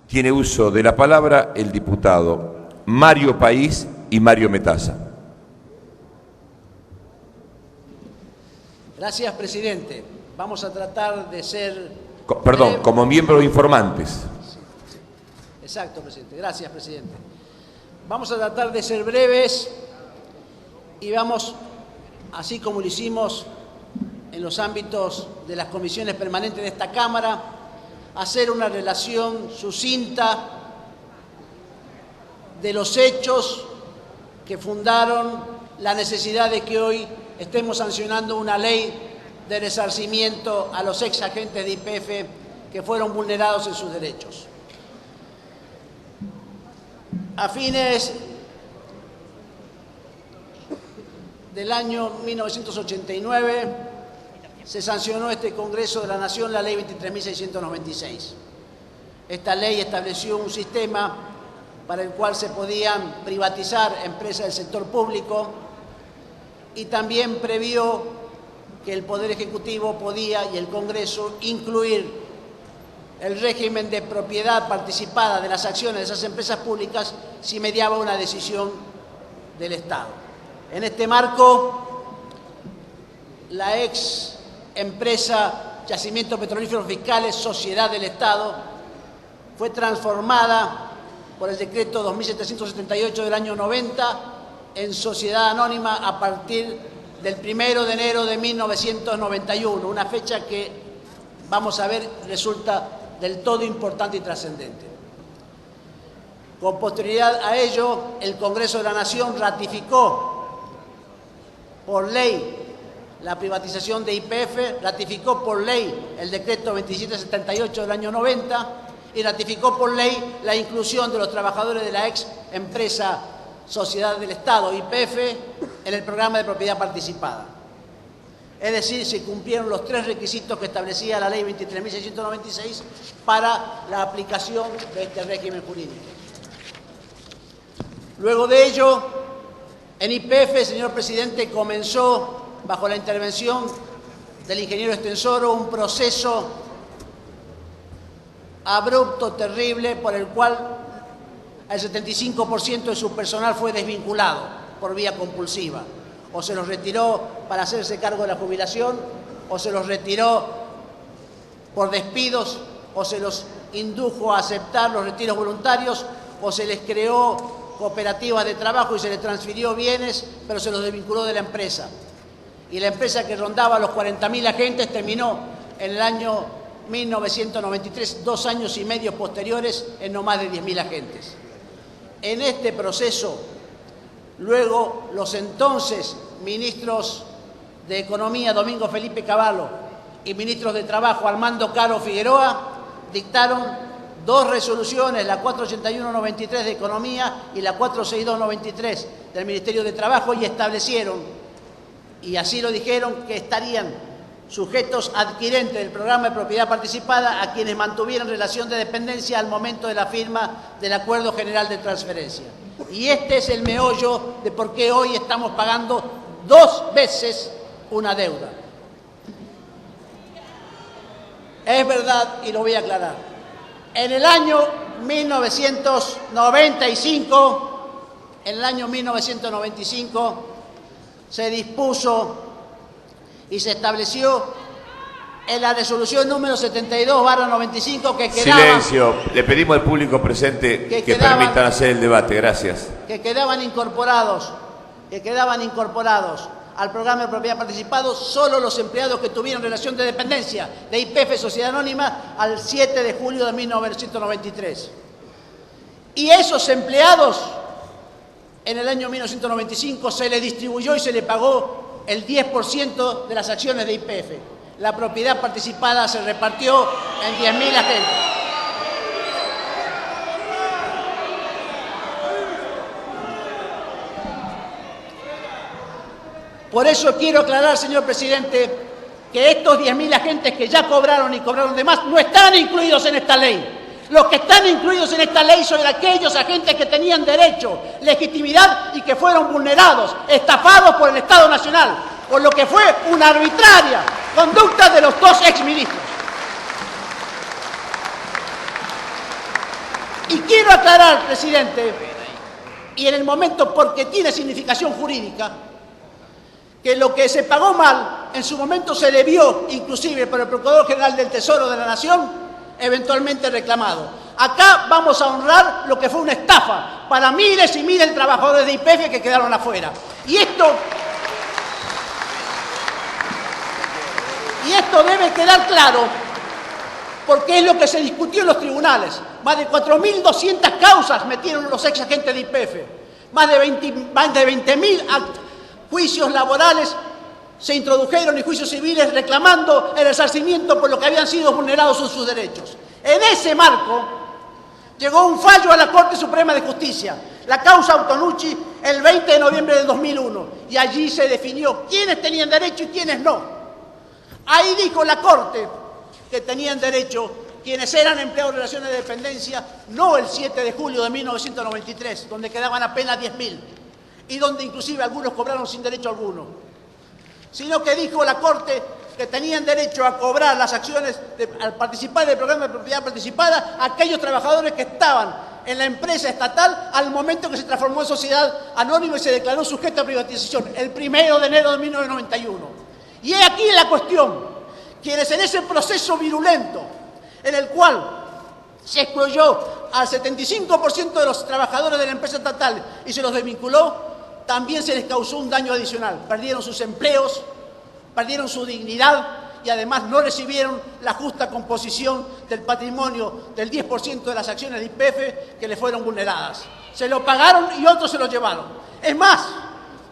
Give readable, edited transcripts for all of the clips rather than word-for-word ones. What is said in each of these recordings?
Tiene uso de la palabra el diputado Mario País y Mario Metaza. Gracias, presidente. Vamos a tratar de ser... Perdón, como miembros informantes. Sí. Exacto, presidente. Gracias, presidente. Vamos a tratar de ser breves y vamos, así como lo hicimos en los ámbitos de las comisiones permanentes de esta Cámara, a hacer una relación sucinta de los hechos que fundaron la necesidad de que hoy estemos sancionando una ley de resarcimiento a los ex agentes de YPF que fueron vulnerados en sus derechos. A fines del año 1989 se sancionó este Congreso de la Nación la Ley 23.696. Esta ley estableció un sistema para el cual se podían privatizar empresas del sector público y también previó que el Poder Ejecutivo podía y el Congreso incluir el régimen de propiedad participada de las acciones de esas empresas públicas si mediaba una decisión del Estado. En este marco, la ex empresa Yacimientos Petrolíferos Fiscales, Sociedad del Estado, fue transformada por el decreto 2778 del año 90 en sociedad anónima a partir del 1 de enero de 1991, una fecha que, vamos a ver, resulta del todo importante y trascendente. Con posterioridad a ello, el Congreso de la Nación ratificó por ley la privatización de YPF, ratificó por ley el decreto 2778 del año 90 y ratificó por ley la inclusión de los trabajadores de la ex empresa Sociedad del Estado, YPF, en el programa de propiedad participada. Es decir, se cumplieron los 3 requisitos que establecía la ley 23.696 para la aplicación de este régimen jurídico. Luego de ello, en YPF, señor presidente, comenzó, bajo la intervención del ingeniero Estensoro, un proceso abrupto, terrible, por el cual el 75% de su personal fue desvinculado por vía compulsiva. O se los retiró para hacerse cargo de la jubilación, o se los retiró por despidos, o se los indujo a aceptar los retiros voluntarios, o se les creó cooperativas de trabajo y se les transfirió bienes, pero se los desvinculó de la empresa. Y la empresa que rondaba los 40.000 agentes terminó en el año 1993, 2 años y medio posteriores, en no más de 10.000 agentes. En este proceso, luego los entonces ministros de Economía, Domingo Felipe Cavallo, y ministros de Trabajo, Armando Caro Figueroa, dictaron 2 resoluciones, la 481-93 de Economía y la 462-93 del Ministerio de Trabajo, y establecieron, y así lo dijeron, que estarían sujetos adquirentes del programa de propiedad participada a quienes mantuvieran relación de dependencia al momento de la firma del Acuerdo General de Transferencia. Y este es el meollo de por qué hoy estamos pagando 2 veces una deuda. Es verdad, y lo voy a aclarar. En el año 1995, se dispuso y se estableció en la resolución número 72/95 que quedaba... Silencio. Le pedimos al público presente que permitan hacer el debate. Gracias. Que quedaban incorporados al programa de propiedad participada solo los empleados que tuvieron relación de dependencia de YPF Sociedad Anónima al 7 de julio de 1993. Y esos empleados, en el año 1995, se les distribuyó y se les pagó el 10% de las acciones de YPF. La propiedad participada se repartió en 10.000 agentes. Por eso quiero aclarar, señor presidente, que estos 10.000 agentes que ya cobraron y cobraron de más no están incluidos en esta ley. Los que están incluidos en esta ley son aquellos agentes que tenían derecho, legitimidad y que fueron vulnerados, estafados por el Estado Nacional, por lo que fue una arbitraria conducta de los 2 exministros. quiero aclarar, presidente, y en el momento porque tiene significación jurídica, que lo que se pagó mal en su momento se debió, inclusive por el Procurador General del Tesoro de la Nación, eventualmente reclamado. Acá vamos a honrar lo que fue una estafa para miles y miles de trabajadores de YPF que quedaron afuera. Y esto debe quedar claro, porque es lo que se discutió en los tribunales. Más de 4.200 causas metieron los ex agentes de YPF. Más de 20.000 juicios laborales se introdujeron y juicios civiles reclamando el resarcimiento por lo que habían sido vulnerados sus derechos. En ese marco llegó un fallo a la Corte Suprema de Justicia, la causa Antonucci, el 20 de noviembre del 2001, y allí se definió quiénes tenían derecho y quiénes no. Ahí dijo la Corte que tenían derecho quienes eran empleados de relaciones de dependencia, no el 7 de julio de 1993, donde quedaban apenas 10.000, y donde inclusive algunos cobraron sin derecho alguno, sino que dijo la Corte que tenían derecho a cobrar las acciones, al participar del programa de propiedad participada, aquellos trabajadores que estaban en la empresa estatal al momento que se transformó en sociedad anónima y se declaró sujeta a privatización, el 1 de enero de 1991. Y he aquí la cuestión, quienes en ese proceso virulento, en el cual se excluyó al 75% de los trabajadores de la empresa estatal y se los desvinculó, también se les causó un daño adicional. Perdieron sus empleos, perdieron su dignidad y además no recibieron la justa composición del patrimonio del 10% de las acciones de YPF que le fueron vulneradas. Se lo pagaron y otros se lo llevaron. Es más,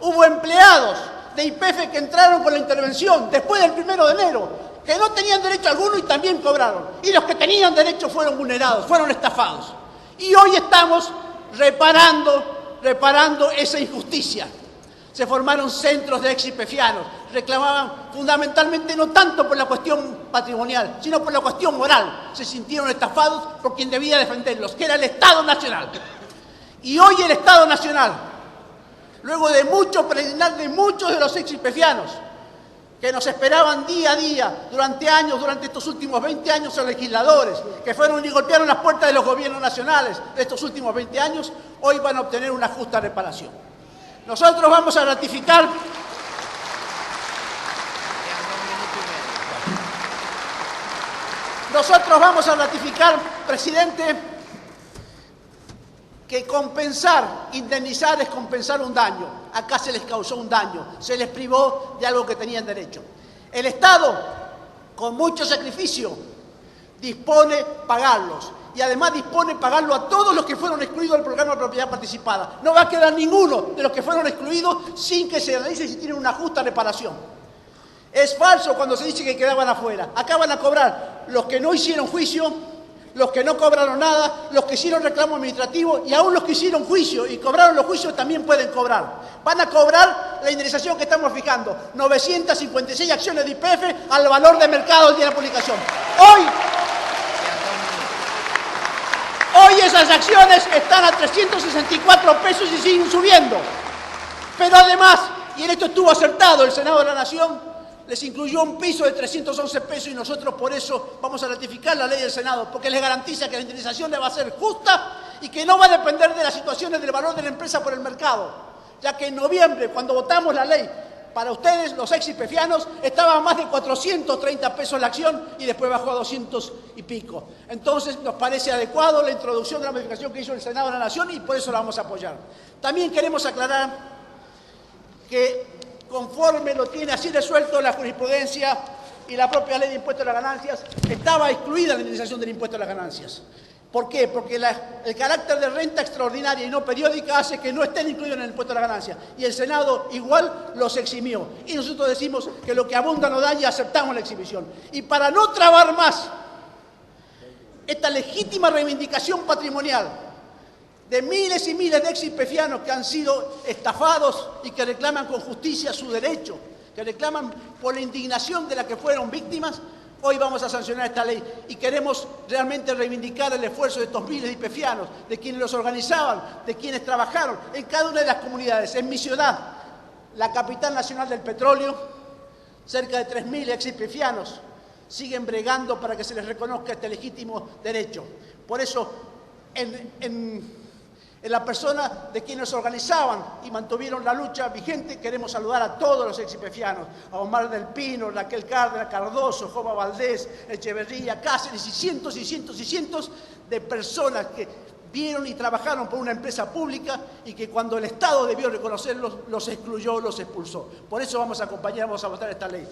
hubo empleados de YPF que entraron con la intervención después del 1 de enero, que no tenían derecho alguno y también cobraron. Y los que tenían derecho fueron vulnerados, fueron estafados. Y hoy estamos reparando esa injusticia. Se formaron centros de ex YPFianos, reclamaban fundamentalmente no tanto por la cuestión patrimonial, sino por la cuestión moral. Se sintieron estafados por quien debía defenderlos, que era el Estado Nacional. Y hoy el Estado Nacional, luego de mucho peregrinar de muchos de los ex YPFianos, que nos esperaban día a día, durante años, durante estos últimos 20 años, los legisladores, que fueron y golpearon las puertas de los gobiernos nacionales de estos últimos 20 años, hoy van a obtener una justa reparación. Nosotros vamos a ratificar presidente, que indemnizar es compensar un daño. Acá se les causó un daño, se les privó de algo que tenían derecho. El Estado, con mucho sacrificio, dispone pagarlos. Y además dispone pagarlo a todos los que fueron excluidos del programa de propiedad participada. No va a quedar ninguno de los que fueron excluidos sin que se realice si tienen una justa reparación. Es falso cuando se dice que quedaban afuera. Acá van a cobrar los que no hicieron juicio, los que no cobraron nada, los que hicieron reclamo administrativo y aún los que hicieron juicio y cobraron los juicios también pueden cobrar. Van a cobrar la indemnización que estamos fijando, 956 acciones de YPF al valor de mercado del día de la publicación. Hoy esas acciones están a 364 pesos y siguen subiendo. Pero además, y en esto estuvo acertado el Senado de la Nación, les incluyó un piso de 311 pesos y nosotros por eso vamos a ratificar la ley del Senado, porque les garantiza que la indemnización le va a ser justa y que no va a depender de las situaciones del valor de la empresa por el mercado, ya que en noviembre, cuando votamos la ley, para ustedes, los ex YPFianos, estaba a más de 430 pesos la acción y después bajó a 200 y pico. Entonces, nos parece adecuado la introducción de la modificación que hizo el Senado de la Nación y por eso la vamos a apoyar. También queremos aclarar que, conforme lo tiene así resuelto la jurisprudencia y la propia ley de impuesto a las ganancias, estaba excluida la indemnización del impuesto a las ganancias. ¿Por qué? Porque el carácter de renta extraordinaria y no periódica hace que no estén incluidos en el impuesto a la ganancia. Y el Senado igual los eximió. Y nosotros decimos que lo que abunda no daña y aceptamos la exhibición. Y para no trabar más esta legítima reivindicación patrimonial de miles y miles de ex YPFianos que han sido estafados y que reclaman con justicia su derecho, que reclaman por la indignación de la que fueron víctimas, hoy vamos a sancionar esta ley y queremos realmente reivindicar el esfuerzo de estos miles de YPFianos, de quienes los organizaban, de quienes trabajaron en cada una de las comunidades. En mi ciudad, la capital nacional del petróleo, cerca de 3.000 ex YPFianos siguen bregando para que se les reconozca este legítimo derecho. Por eso en la persona de quienes organizaban y mantuvieron la lucha vigente. Queremos saludar a todos los ex-IPFianos, a Omar del Pino, Raquel Cárdenas, Cardoso, Jova Valdés, Echeverría, Cáceres y cientos y cientos y cientos de personas que vieron y trabajaron por una empresa pública y que cuando el Estado debió reconocerlos, los excluyó, los expulsó. Por eso vamos a acompañar, vamos a votar esta ley.